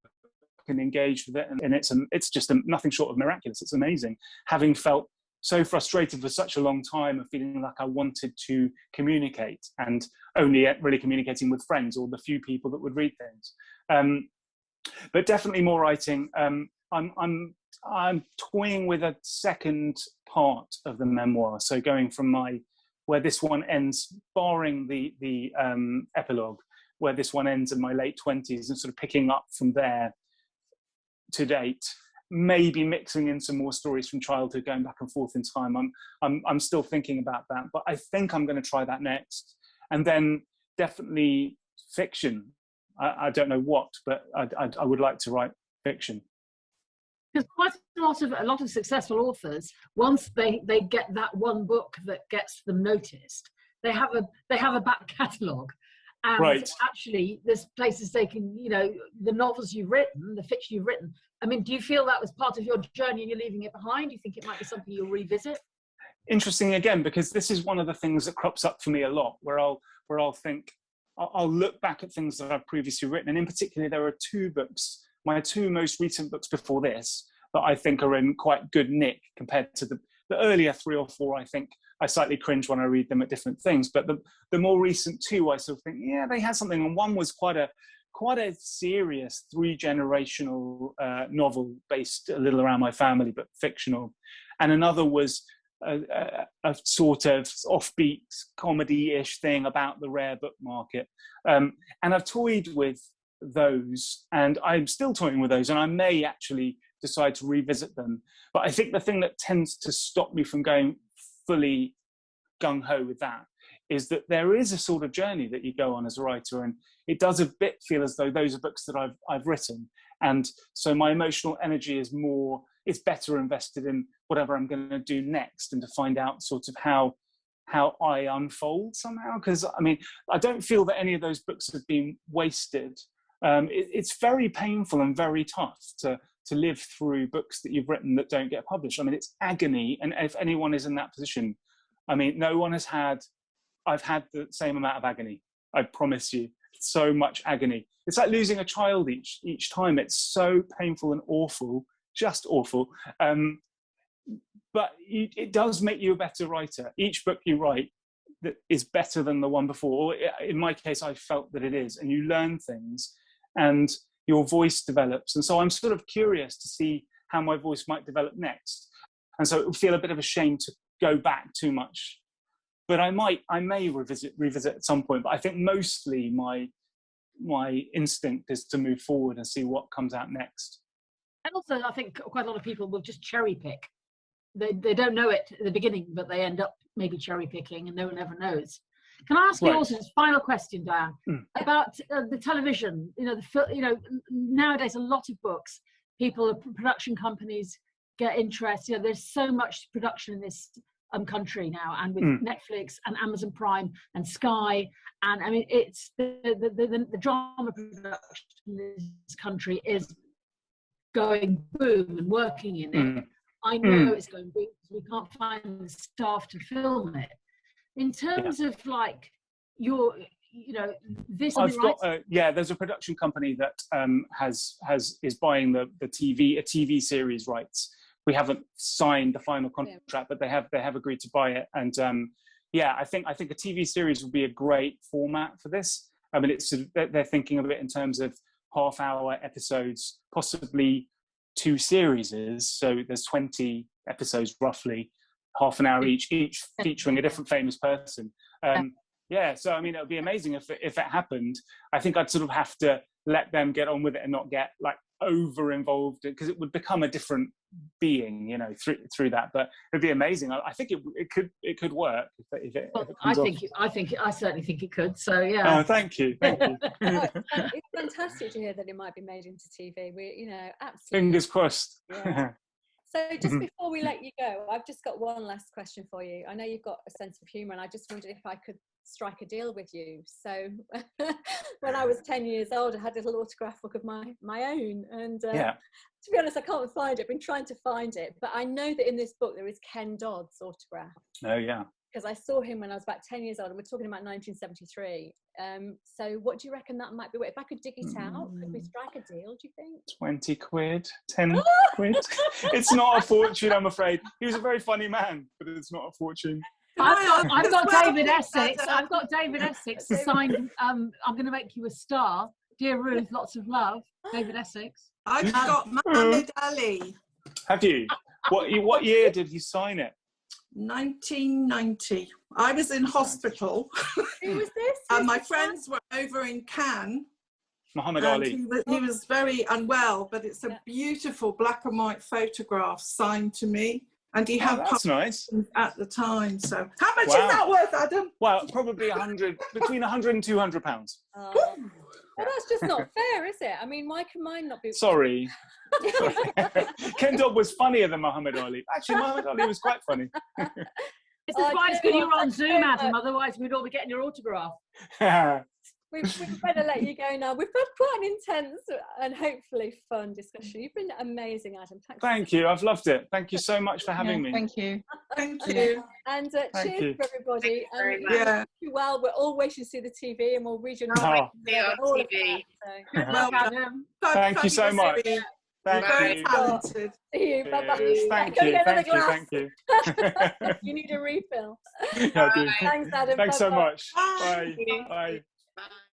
and engaged with it, and it's just nothing short of miraculous. It's amazing, having felt so frustrated for such a long time of feeling like I wanted to communicate and only really communicating with friends or the few people that would read things. But definitely more writing. I'm toying with a second part of the memoir, so going from where this one ends, barring the epilogue, where this one ends in my late 20s, and sort of picking up from there to date, maybe mixing in some more stories from childhood, going back and forth in time. I'm still thinking about that, but I think I'm going to try that next. And then definitely fiction. I don't know what, but I would like to write fiction. Because quite a lot of successful authors, once they get that one book that gets them noticed, they have a back catalogue, and right. Actually there's places they can, the novels you've written, the fiction you've written. I mean, do you feel that was part of your journey and you're leaving it behind? Do you think it might be something you'll revisit? Interesting again, because this is one of the things that crops up for me a lot, where I'll think, I'll look back at things that I've previously written, and in particular there are two books, my two most recent books before this, that I think are in quite good nick compared to the earlier 3 or 4. I think I slightly cringe when I read them at different things, but the more recent 2, I sort of think, yeah, they had something. And one was quite a serious 3-generational novel based a little around my family, but fictional. And another was a sort of offbeat comedy-ish thing about the rare book market. And I've toyed with those, and I'm still toying with those, and I may actually decide to revisit them. But I think the thing that tends to stop me from going fully gung-ho with that is that there is a sort of journey that you go on as a writer, and it does a bit feel as though those are books that I've written, and so my emotional energy is it's better invested in whatever I'm going to do next, and to find out sort of how I unfold somehow. Because I mean, I don't feel that any of those books have been wasted. It's very painful and very tough to live through books that you've written that don't get published. I mean, it's agony, and if anyone is in that position, I mean, no one has had. I've had the same amount of agony. I promise you, so much agony. It's like losing a child each time. It's so painful and awful, just awful. But it does make you a better writer. Each book you write that is better than the one before. In my case, I felt that it is, and you learn things, and your voice develops. And so I'm sort of curious to see how my voice might develop next. And so it would feel a bit of a shame to go back too much. But I may revisit at some point. But I think mostly my instinct is to move forward and see what comes out next. And also, I think quite a lot of people will just cherry pick. They don't know it at the beginning, but they end up maybe cherry picking, and no one ever knows. Can I ask you also this final question, Diane, about the television? Nowadays a lot of books, production companies get interest. There's so much production in this country now, and with Netflix and Amazon Prime and Sky, and I mean, it's the drama production in this country is going boom and working in it. I know it's going boom because we can't find the staff to film it. In terms of like this, I've got there's a production company that is buying the TV series rights. We haven't signed the final contract, but they have agreed to buy it. And I think a TV series would be a great format for this. I mean, they're thinking of it in terms of half-hour episodes, possibly 2 series. So there's 20 episodes roughly, half an hour each featuring a different famous person. So I mean, it would be amazing if it happened. I think I'd sort of have to let them get on with it and not get like over involved, because it would become a different being, through that. But it'd be amazing. I think it could work if it comes off. I certainly think it could. So yeah. Oh, thank you. It's fantastic to hear that it might be made into TV. We, absolutely. Fingers crossed. Yeah. So just before we let you go, I've just got one last question for you. I know you've got a sense of humour, and I just wondered if I could strike a deal with you. So when I was 10 years old, I had a little autograph book of my own, and to be honest, I can't find it. I've been trying to find it, but I know that in this book there is Ken Dodd's autograph. Oh yeah. Because I saw him when I was about 10 years old, and we're talking about 1973. So what do you reckon that might be worth? If I could dig it out, could we strike a deal, do you think? 20 quid, 10 quid. It's not a fortune, I'm afraid. He was a very funny man, but it's not a fortune. I've got David Essex. I've got David Essex signed. I'm going to make you a star. Dear Ruth, lots of love. David Essex. I've got Muhammad Ali. Have you? What year did he sign it? 1990. I was in hospital. Who was this? And my friends were over in Cannes. Muhammad Ali. He was very unwell, but it's a beautiful black and white photograph signed to me. And he had that's nice at the time. So how much is that worth, Adam? Well, probably between 100 and 200 pounds. Well, that's just not fair, is it? I mean, why can mine not be? Sorry. Ken Dodd was funnier than Muhammad Ali. Actually, Muhammad Ali was quite funny. This is why it's good you're on Zoom, Adam. Otherwise, we'd all be getting your autograph. We've better let you go now. We've had quite an intense and hopefully fun discussion. You've been amazing, Adam. Thank you. I've loved it. Thank you so much for having me. Thank you. Thank you. And cheers for everybody. Yeah. Well, we're all waiting to see the TV, and we'll read your TV. Thank you so much. Thank very you. talented. See you. Bye-bye. Thank you. Thank you. You need a refill. I do. Thanks, Adam. Thanks so much. Bye. Bye. Bye.